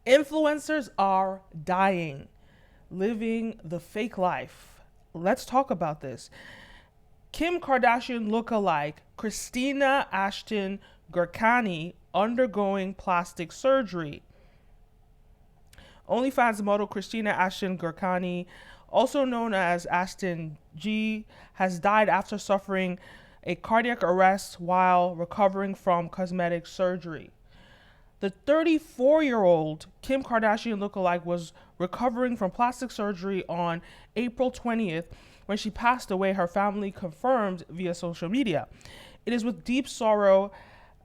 Influencers are dying, living the fake life. Let's talk about this. Kim Kardashian Lookalike Christina Ashten Gourkani undergoing plastic surgery. OnlyFans model Christina Ashten Gourkani, also known as Ashten G, has died after suffering a cardiac arrest while recovering from cosmetic surgery. The 34-year-old Kim Kardashian lookalike was recovering from plastic surgery on April 20th when she passed away, her family confirmed via social media. It is with deep sorrow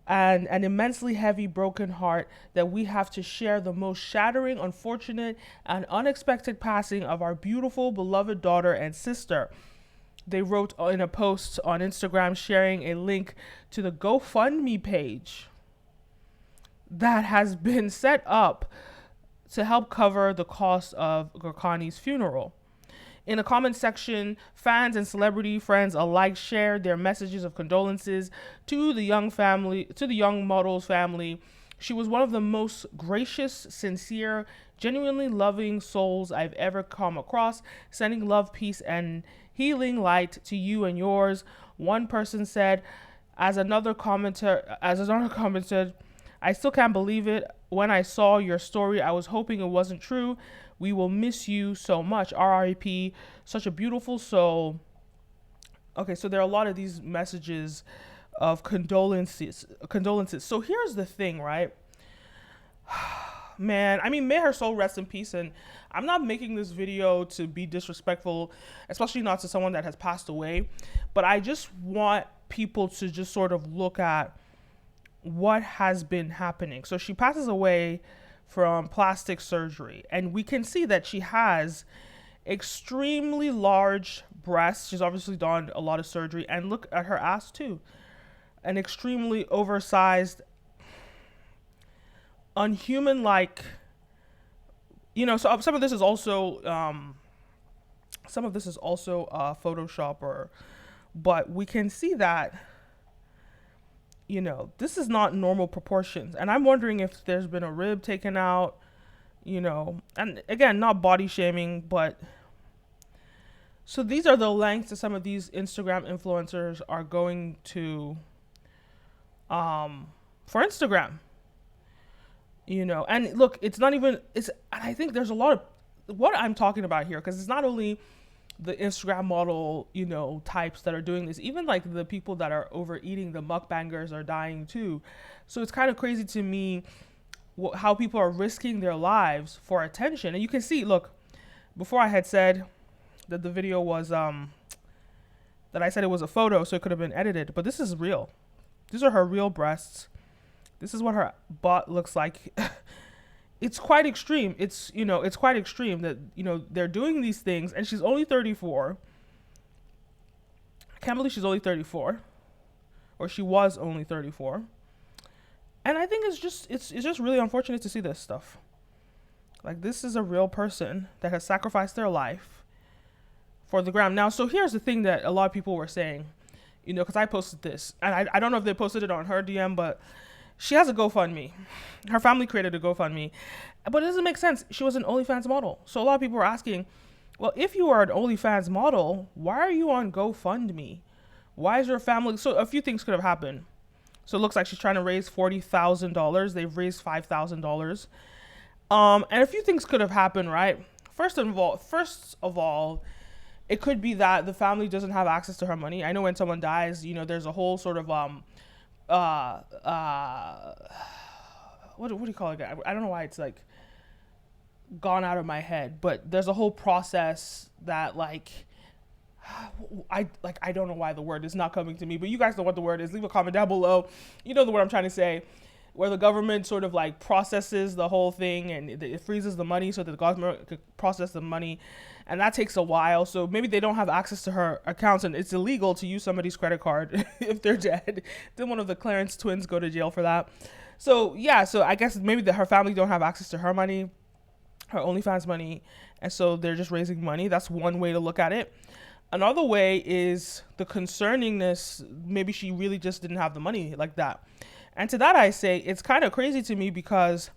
and an immensely heavy, broken heart that we have to share the most shattering, unfortunate, and unexpected passing of our beautiful, beloved daughter and sister. They wrote in a post on Instagram sharing a link to the GoFundMe page that has been set up to help cover the cost of Gourkani's funeral. In the comment section, fans and celebrity friends alike shared their messages of condolences to the young model's family. She was one of the most gracious, sincere, genuinely loving souls I've ever come across, sending love, peace, and healing light to you and yours. One person said, as another commenter said, I still can't believe it. When I saw your story, I was hoping it wasn't true. We will miss you so much. RIP. Such a beautiful soul. Okay, so there are a lot of these messages of condolences. So here's the thing, right? Man, I mean, may her soul rest in peace. And I'm not making this video to be disrespectful, especially not to someone that has passed away. But I just want people to just sort of look at what has been happening. So she passes away from plastic surgery, and we can see that she has extremely large breasts. She's obviously done a lot of surgery, and look at her ass too. An extremely oversized, unhuman like, so some of this is also Photoshop, but we can see that this is not normal proportions. And I'm wondering if there's been a rib taken out, and again, not body shaming, but so these are the lengths that some of these Instagram influencers are going to for Instagram, and look, and I think there's a lot of what I'm talking about here, because it's not only the Instagram model, types that are doing this. Even like the people that are overeating, the mukbangers are dying too. So it's kind of crazy to me how people are risking their lives for attention. And you can see, look, before I had said that the video was, that I said it was a photo, so it could have been edited, but this is real. These are her real breasts. This is what her butt looks like. It's quite extreme. It's quite extreme that, they're doing these things, and she's only 34. I can't believe she's only 34, or she was only 34. And I think it's just really unfortunate to see this stuff. Like, this is a real person that has sacrificed their life for the gram. Now, so here's the thing that a lot of people were saying, because I posted this, and I don't know if they posted it on her DM, but she has a GoFundMe. Her family created a GoFundMe. But it doesn't make sense. She was an OnlyFans model. So a lot of people were asking, well, if you are an OnlyFans model, why are you on GoFundMe? Why is your family... So a few things could have happened. So it looks like she's trying to raise $40,000. They've raised $5,000. And a few things could have happened, right? First of all, it could be that the family doesn't have access to her money. I know when someone dies, there's a whole sort of... what do you call it? I don't know why it's like gone out of my head, but there's a whole process that I don't know why the word is not coming to me, but you guys know what the word is. Leave a comment down below. You know the word I'm trying to say, where the government sort of like processes the whole thing, and it freezes the money so that the government could process the money, and that takes a while. So maybe they don't have access to her accounts, and it's illegal to use somebody's credit card if they're dead. Then one of the Clarence twins go to jail for that. So yeah, so I guess maybe her family don't have access to her money, her OnlyFans money, and so they're just raising money. That's one way to look at it. Another way is the concerningness. Maybe she really just didn't have the money like that. And to that I say, it's kind of crazy to me, because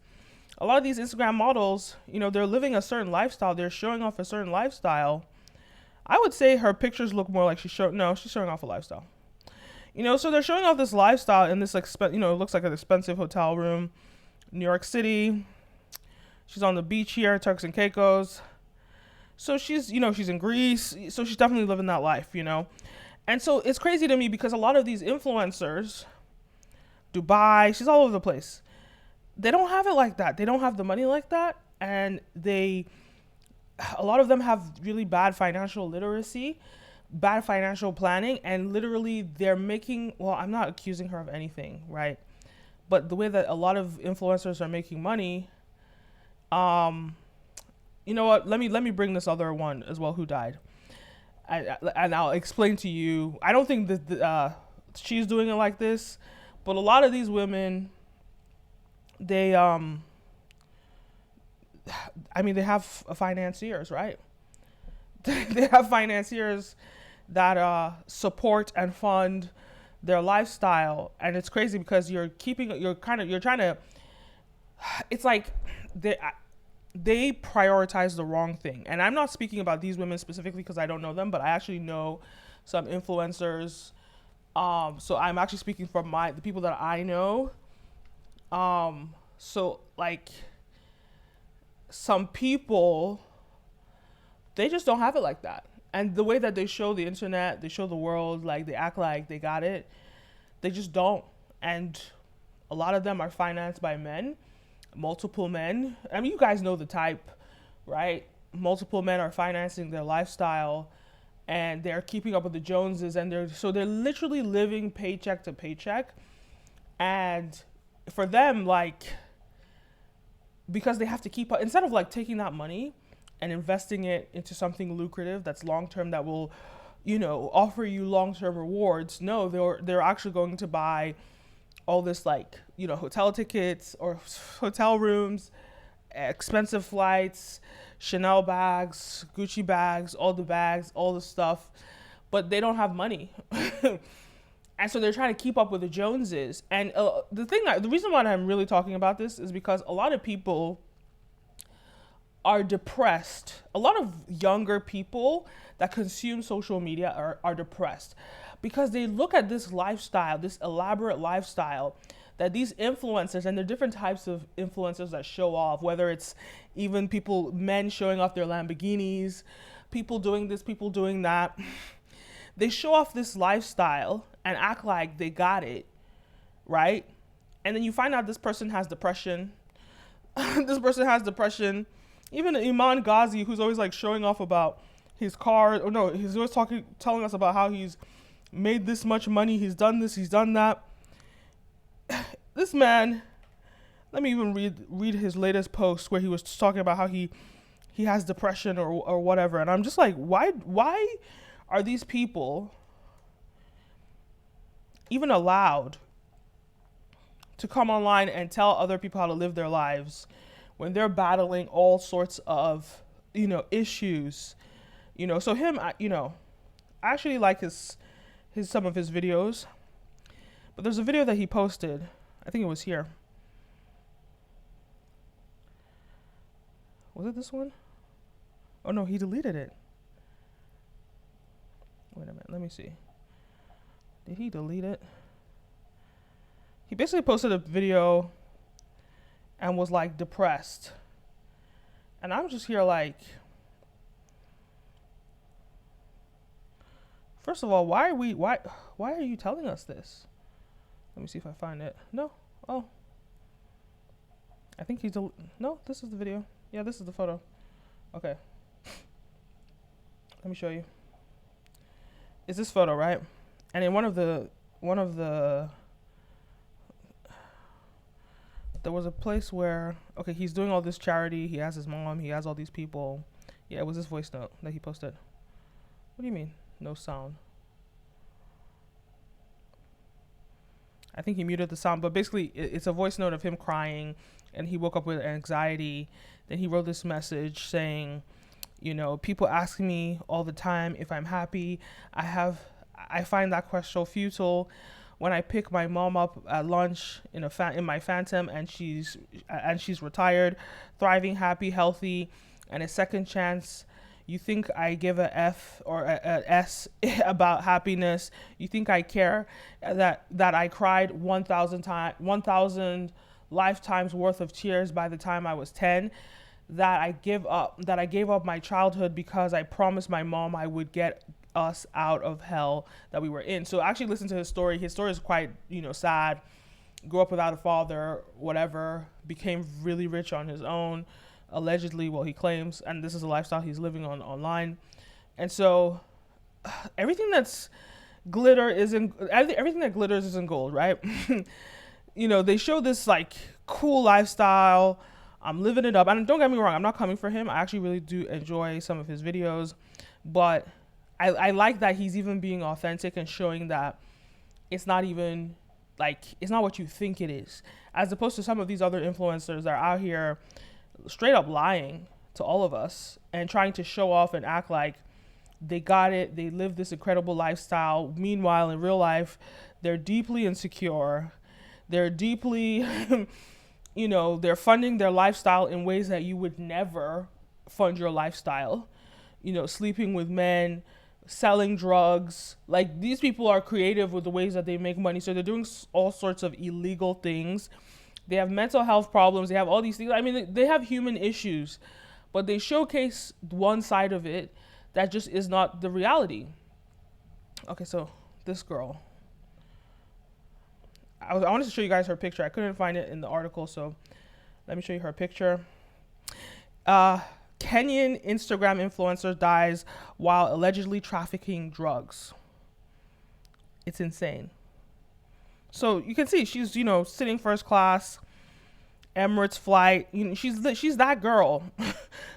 a lot of these Instagram models, they're living a certain lifestyle. They're showing off a certain lifestyle. I would say her pictures look more like she's showing off a lifestyle. So they're showing off this lifestyle in this, it looks like an expensive hotel room, New York City. She's on the beach here, Turks and Caicos. So she's in Greece. So she's definitely living that life, And so it's crazy to me because a lot of these influencers, Dubai, she's all over the place. They don't have it like that. They don't have the money like that. And a lot of them have really bad financial literacy, bad financial planning, and literally they're making, well, I'm not accusing her of anything, right? But the way that a lot of influencers are making money, you know what? Let me bring this other one as well who died. And I'll explain to you. I don't think that she's doing it like this, but a lot of these women, they have financiers, right? They have financiers that support and fund their lifestyle, and it's crazy because it's like they prioritize the wrong thing. And I'm not speaking about these women specifically because I don't know them, but I actually know some influencers. So I'm actually speaking from the people that I know. So like some people, they just don't have it like that. And the way that they show the internet, they show the world, like they act like they got it, they just don't. And a lot of them are financed by men, multiple men. I mean, you guys know the type, right? Multiple men are financing their lifestyle and they're keeping up with the Joneses, and they're literally living paycheck to paycheck. And for them, like, because they have to keep up, instead of like taking that money and investing it into something lucrative that's long-term, that will, offer you long-term rewards. No, they're actually going to buy all this, like, hotel tickets or hotel rooms, expensive flights, Chanel bags, Gucci bags, all the stuff, but they don't have money. And so they're trying to keep up with the Joneses. And the reason why I'm really talking about this is because a lot of people are depressed. A lot of younger people that consume social media are depressed because they look at this lifestyle, this elaborate lifestyle that these influencers, and there are different types of influencers that show off, whether it's even men showing off their Lamborghinis, people doing this, people doing that. They show off this lifestyle and act like they got it, right? And then you find out this person has depression. This person has depression. Even Iman Ghazi, who's always like showing off about his car, he's always telling us about how he's made this much money, he's done this, he's done that. This man, let me even read his latest post where he was talking about how he has depression or whatever. And I'm just like, why are these people even allowed to come online and tell other people how to live their lives when they're battling all sorts of, issues? So him, I actually like some of his videos, but there's a video that he posted, I think it was here. Was it this one? Oh no, he deleted it. Wait a minute, let me see. Did he delete it? He basically posted a video and was like depressed. And I'm just here like, first of all, why are you telling us this? Let me see if I find it. No. Oh. I think no, this is the video. Yeah, this is the photo. Okay. Let me show you. It's this photo, right? And in one of the there was a place where, okay, he's doing all this charity, he has his mom, he has all these people. Yeah, it was this voice note that he posted. What do you mean? No sound. I think he muted the sound, but basically it's a voice note of him crying, and he woke up with anxiety. Then he wrote this message saying, people ask me all the time if I'm happy. I find that question so futile. when I pick my mom up at lunch in my Phantom, and she's retired, thriving, happy, healthy, and a second chance. You think I give a F or a S about happiness? You think I care that I cried 1,000 lifetimes worth of tears by the time I was 10? That I gave up my childhood because I promised my mom I would get us out of hell that we were in. So actually listen to his story. His story is quite, sad. Grew up without a father, whatever, became really rich on his own, allegedly, well, he claims, and this is a lifestyle he's living on online. And so everything that's everything that glitters isn't gold, right? They show this like cool lifestyle. I'm living it up. And don't get me wrong, I'm not coming for him. I actually really do enjoy some of his videos, but I like that he's even being authentic and showing that it's not even it's not what you think it is, as opposed to some of these other influencers that are out here straight up lying to all of us and trying to show off and act like they got it, they live this incredible lifestyle. Meanwhile, in real life, they're deeply insecure. They're deeply, they're funding their lifestyle in ways that you would never fund your lifestyle. Sleeping with men, selling drugs. Like, these people are creative with the ways that they make money. So they're doing all sorts of illegal things. They have mental health problems. They have all these things. I mean, they have human issues, but they showcase one side of it that just is not the reality. Okay, so this girl. I wanted to show you guys her picture. I couldn't find it in the article, so let me show you her picture. Kenyan Instagram influencer dies while allegedly trafficking drugs. It's insane. So you can see she's, sitting first class, Emirates flight. She's that girl.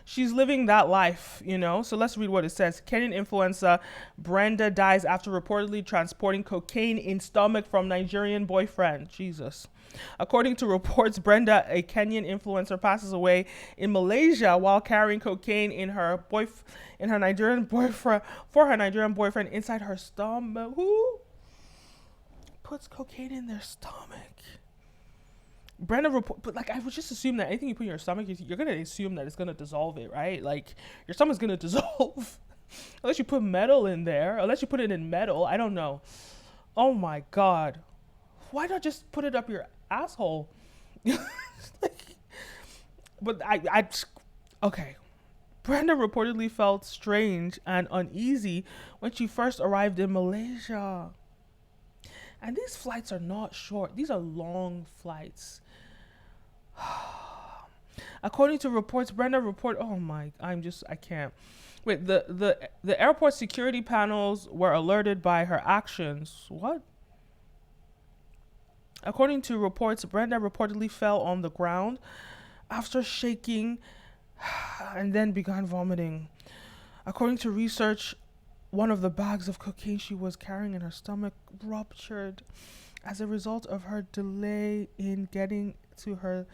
She's living that life, So let's read what it says. Kenyan influencer Brenda dies after reportedly transporting cocaine in stomach from Nigerian boyfriend. Jesus. According to reports, Brenda, a Kenyan influencer, passes away in Malaysia while carrying cocaine in her Nigerian boyfriend inside her stomach. Who puts cocaine in their stomach? Brenda but I would just assume that anything you put in your stomach, you're gonna assume that it's gonna dissolve it, right? Like, your stomach's gonna dissolve unless you put metal in there, unless you put it in metal. I don't know. Oh my God, why not just put it up your asshole? But okay. Brenda reportedly felt strange and uneasy when she first arrived in Malaysia. And these flights are not short. These are long flights. According to reports, I can't. Wait, the airport security panels were alerted by her actions. What? According to reports, Brenda reportedly fell on the ground after shaking and then began vomiting. According to research, one of the bags of cocaine she was carrying in her stomach ruptured as a result of her delay in getting to her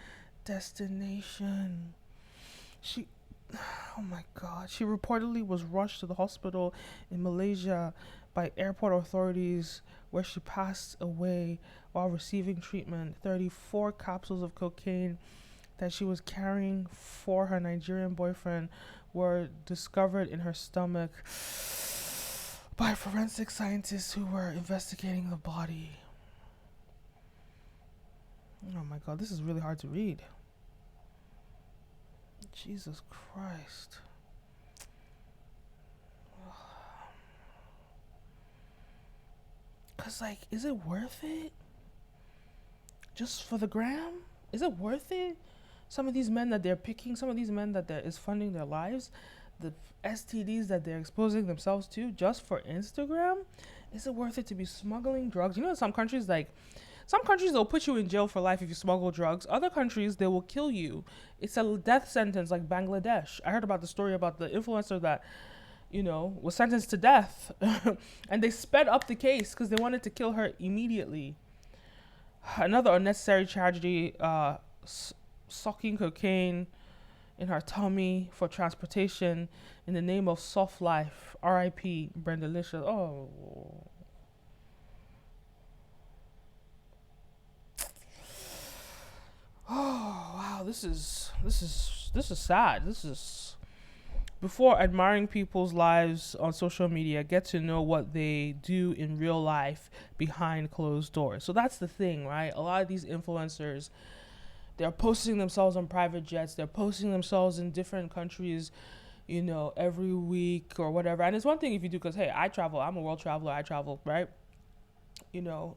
destination. Oh my God. She reportedly was rushed to the hospital in Malaysia by airport authorities, where she passed away while receiving treatment. 34 capsules of cocaine that she was carrying for her Nigerian boyfriend were discovered in her stomach by forensic scientists who were investigating the body. Oh my God, this is really hard to read. Jesus Christ. Cause is it worth it? Just for the gram? Is it worth it? Some of these men that they're picking, some of these men that is funding their lives, the STDs that they're exposing themselves to just for Instagram, is it worth it to be smuggling drugs? Some countries they'll put you in jail for life if you smuggle drugs. Other countries, they will kill you. It's a death sentence, like Bangladesh. I heard about the story about the influencer that was sentenced to death and they sped up the case because they wanted to kill her immediately. Another unnecessary tragedy, sucking cocaine in her tummy for transportation in the name of soft life. R.I.P. Brendalicious. Oh. Oh wow, this is sad. This is before admiring people's lives on social media, get to know what they do in real life behind closed doors. So that's the thing, right? A lot of these influencers, they're posting themselves on private jets, they're posting themselves in different countries, every week or whatever. And it's one thing if you do, because hey, I travel, I'm a world traveler, I travel, right?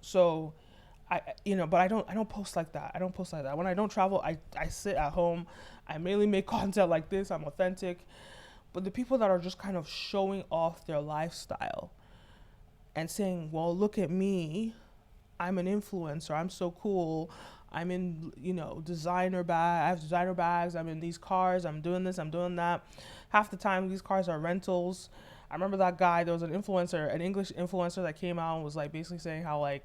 So but I don't post like that. I don't post like that. When I don't travel, I sit at home. I mainly make content like this. I'm authentic. But the people that are just kind of showing off their lifestyle and saying, well, look at me. I'm an influencer. I'm so cool. I'm in, designer bag. I have designer bags. I'm in these cars. I'm doing this. I'm doing that. Half the time, these cars are rentals. I remember that guy. There was an influencer, an English influencer that came out and was like basically saying how like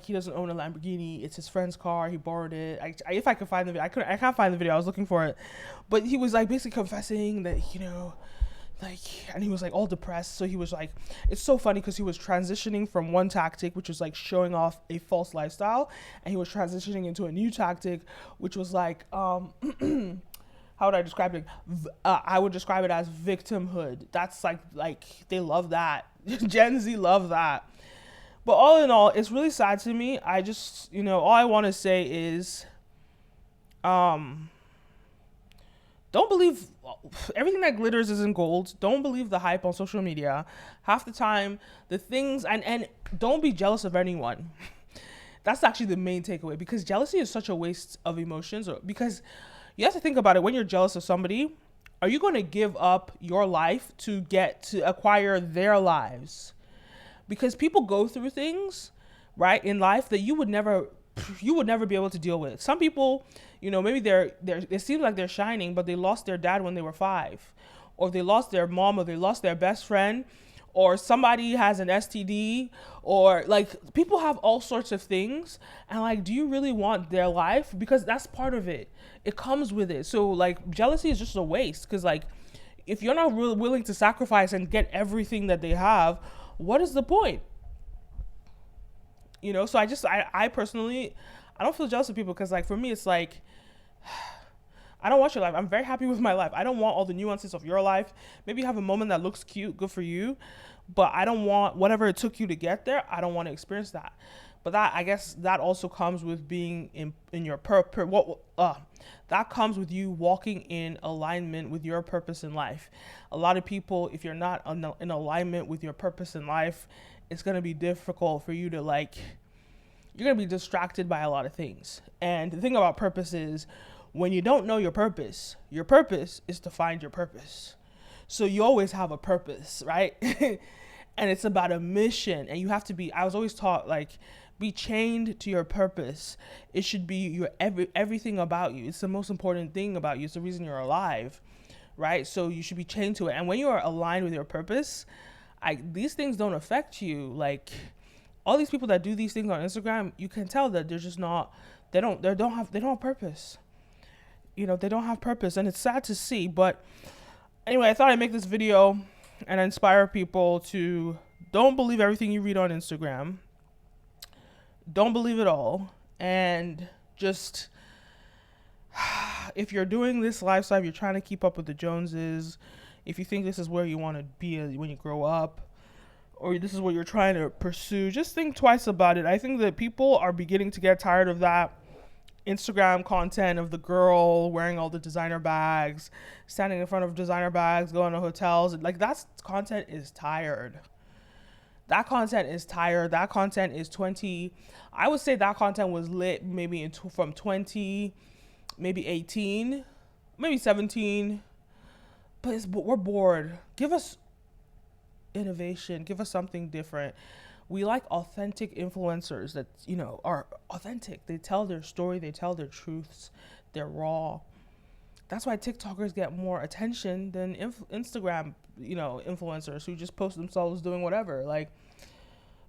he doesn't own a Lamborghini. It's his friend's car. He borrowed it. If I could find the video, I can't find the video. I was looking for it, but he was like basically confessing that and he was like all depressed. So he was like, it's so funny because he was transitioning from one tactic, which was like showing off a false lifestyle, and he was transitioning into a new tactic, which was like how would I describe it? I would describe it as victimhood. That's like they love that. Gen Z love that. But all in all, it's really sad to me. I just, all I want to say is, don't believe everything that glitters isn't gold. Don't believe the hype on social media. Half the time, the things, and don't be jealous of anyone. That's actually the main takeaway, because jealousy is such a waste of emotions. Because you have to think about it. When you're jealous of somebody, are you going to give up your life to acquire their lives? Because people go through things, right, in life that you would never be able to deal with. Some people, maybe it seems like they're shining, but they lost their dad when they were 5, or they lost their mom, or they lost their best friend, or somebody has an STD, or like people have all sorts of things. And like, do you really want their life? Because that's part of it. It comes with it. So like jealousy is just a waste, because like if you're not really willing to sacrifice and get everything that they have, what is the point? So I personally, I don't feel jealous of people, because like for me, it's like, I don't want your life. I'm very happy with my life. I don't want all the nuances of your life. Maybe you have a moment that looks cute, good for you, but I don't want whatever it took you to get there. I don't want to experience that. But that, I guess, that also comes with being in your that comes with you walking in alignment with your purpose in life. A lot of people, if you're not in alignment with your purpose in life, it's going to be difficult for you to you're going to be distracted by a lot of things. And the thing about purpose is, when you don't know your purpose is to find your purpose. So you always have a purpose, right? And it's about a mission. And you have to I was always taught, be chained to your purpose. It should be everything about you. It's the most important thing about you. It's the reason you're alive, right? So you should be chained to it. And when you are aligned with your purpose, these things don't affect you. Like all these people that do these things on Instagram, you can tell that they're just not. They don't have purpose. They don't have purpose, and it's sad to see. But anyway, I thought I'd make this video and inspire people to don't believe everything you read on Instagram. Don't believe it all. And just, if you're doing this lifestyle, you're trying to keep up with the Joneses, if you think this is where you want to be when you grow up, or this is what you're trying to pursue, just think twice about it. I think that people are beginning to get tired of that Instagram content of the girl wearing all the designer bags, standing in front of designer bags, going to hotels. Like, that content is tired. That content is tired. That content is 20. I would say that content was lit maybe from 20, maybe 18, maybe 17. But we're bored. Give us innovation. Give us something different. We like authentic influencers that, are authentic. They tell their story. They tell their truths. They're raw. That's why TikTokers get more attention than Instagram, influencers who just post themselves doing whatever. Like,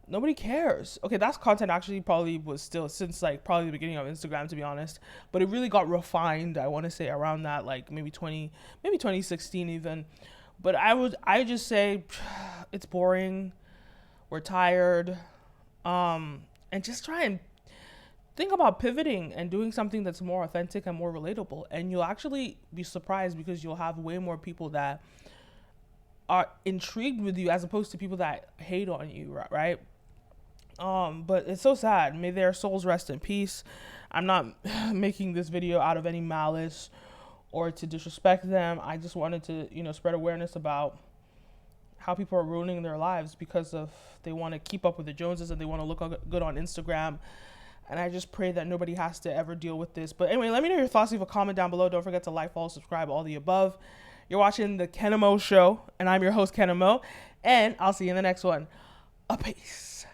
nobody cares. Okay, that's content actually probably was still since probably the beginning of Instagram, to be honest. But it really got refined, I want to say, around that, maybe 2016 even. But I just say it's boring. We're tired. And just try and think about pivoting and doing something that's more authentic and more relatable, and you'll actually be surprised because you'll have way more people that are intrigued with you as opposed to people that hate on you, right? But it's so sad. May their souls rest in peace. I'm not making this video out of any malice or to disrespect them. I just wanted to, spread awareness about how people are ruining their lives because of they want to keep up with the Joneses and they want to look good on Instagram. And I just pray that nobody has to ever deal with this. But anyway, let me know your thoughts. Leave a comment down below. Don't forget to like, follow, subscribe, all the above. You're watching the Kenim Show, and I'm your host, Kenim, and I'll see you in the next one. A peace.